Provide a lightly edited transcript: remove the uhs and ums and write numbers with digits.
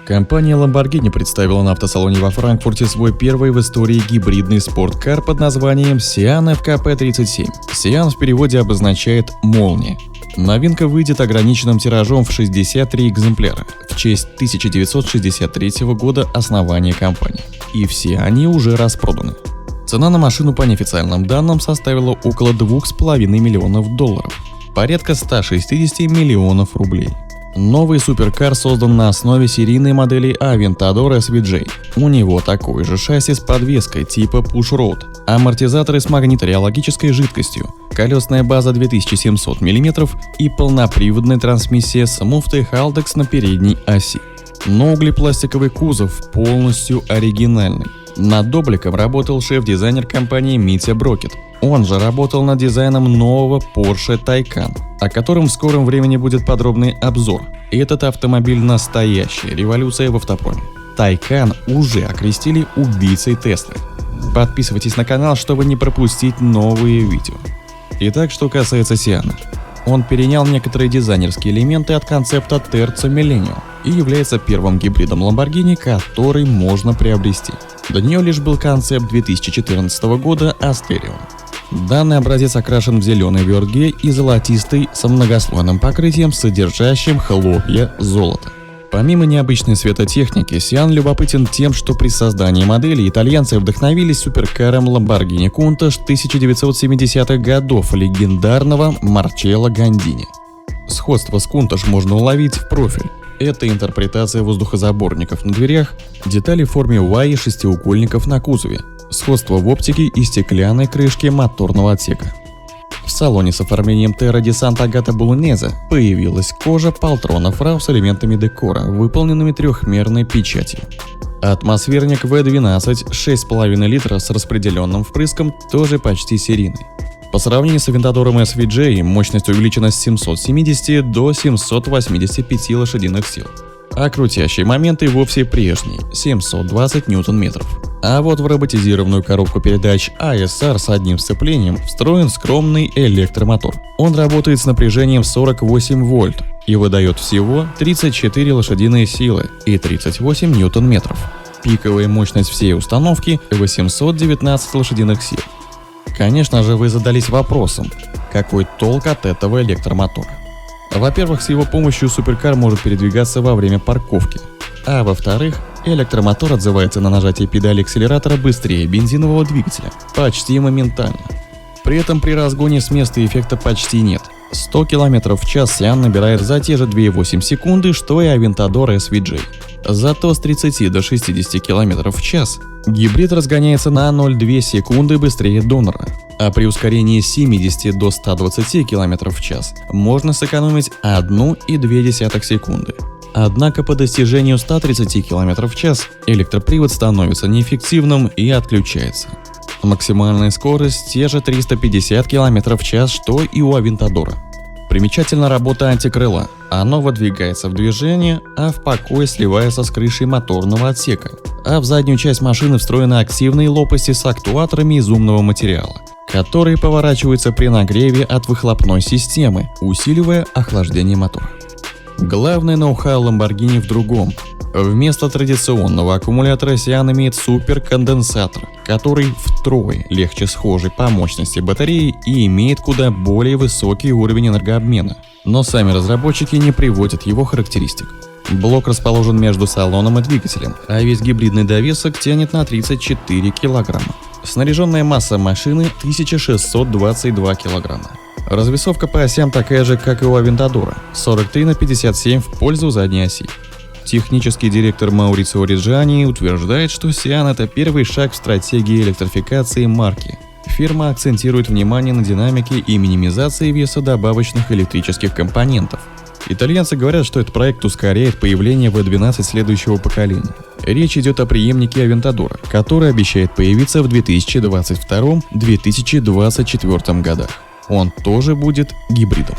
Компания Lamborghini представила на автосалоне во Франкфурте свой первый в истории гибридный спорткар под названием Sian FKP37. Sian в переводе обозначает «молния». Новинка выйдет ограниченным тиражом в 63 экземпляра в честь 1963 года основания компании. И все они уже распроданы. Цена на машину по неофициальным данным составила около $2,5 миллионов, порядка 160 миллионов рублей. Новый суперкар создан на основе серийной модели Aventador SVJ. У него такой же шасси с подвеской типа Push Road, амортизаторы с магниториологической жидкостью, колесная база 2700 мм и полноприводная трансмиссия с муфтой Haldex на передней оси. Но углепластиковый кузов полностью оригинальный. Над обликом работал шеф-дизайнер компании Митя Брокет. Он же работал над дизайном нового Porsche Taycan, о котором в скором времени будет подробный обзор. Этот автомобиль – настоящая революция в автопроме. Taycan уже окрестили убийцей Теслы. Подписывайтесь на канал, чтобы не пропустить новые видео. Итак, что касается Sian. Он перенял некоторые дизайнерские элементы от концепта Terzo Millennio и является первым гибридом Lamborghini, который можно приобрести. До нее лишь был концепт 2014 года Asterion. Данный образец окрашен в зеленый VRG и золотистый с многослойным покрытием, содержащим хлопья золота. Помимо необычной светотехники, Sian любопытен тем, что при создании модели итальянцы вдохновились суперкаром Lamborghini Countach 1970-х годов легендарного Марчелло Гандини. Сходство с Countach можно уловить в профиль. Это интерпретация воздухозаборников на дверях, детали в форме Y и шестиугольников на кузове, сходство в оптике и стеклянной крышке моторного отсека. В салоне с оформлением Terra di Sant'Agata Bolognese появилась кожа Poltrona Frau с элементами декора, выполненными трехмерной печатью. Атмосферник V12 6,5 литра с распределенным впрыском, тоже почти серийный. По сравнению с Aventador SVJ мощность увеличена с 770 до 785 лошадиных сил, а крутящий момент и вовсе прежний – 720 ньютон-метров. А вот в роботизированную коробку передач ASR с одним сцеплением встроен скромный электромотор. Он работает с напряжением 48 вольт и выдает всего 34 лошадиные силы и 38 ньютон-метров. Пиковая мощность всей установки – 819 лошадиных сил. Конечно же, вы задались вопросом, какой толк от этого электромотора? Во-первых, с его помощью суперкар может передвигаться во время парковки, а во-вторых, электромотор отзывается на нажатие педали акселератора быстрее бензинового двигателя, почти моментально. При этом при разгоне с места эффекта почти нет. 100 км в час Sian набирает за те же 2,8 секунды, что и Aventador SVJ. Зато с 30 до 60 км в час гибрид разгоняется на 0,2 секунды быстрее донора, а при ускорении с 70 до 120 км в час можно сэкономить 1,2 секунды. Однако по достижению 130 км в час электропривод становится неэффективным и отключается. Максимальная скорость те же 350 км в час, что и у Aventador. Примечательна работа антикрыла. Оно выдвигается в движение, а в покой сливается с крышей моторного отсека. А в заднюю часть машины встроены активные лопасти с актуаторами из умного материала, которые поворачиваются при нагреве от выхлопной системы, усиливая охлаждение мотора. Главное ноу-хау Lamborghini в другом. Вместо традиционного аккумулятора Sian имеет суперконденсатор, который втрое легче схожей по мощности батареи и имеет куда более высокий уровень энергообмена. Но сами разработчики не приводят его характеристик. Блок расположен между салоном и двигателем, а весь гибридный довесок тянет на 34 килограмма. Снаряженная масса машины 1622 килограмма. Развесовка по осям такая же, как и у Aventador – 43/57 в пользу задней оси. Технический директор Маурицио Реджани утверждает, что Sian – это первый шаг в стратегии электрификации марки. Фирма акцентирует внимание на динамике и минимизации веса добавочных электрических компонентов. Итальянцы говорят, что этот проект ускоряет появление V12 следующего поколения. Речь идет о преемнике Aventador, который обещает появиться в 2022-2024 годах. Он тоже будет гибридом.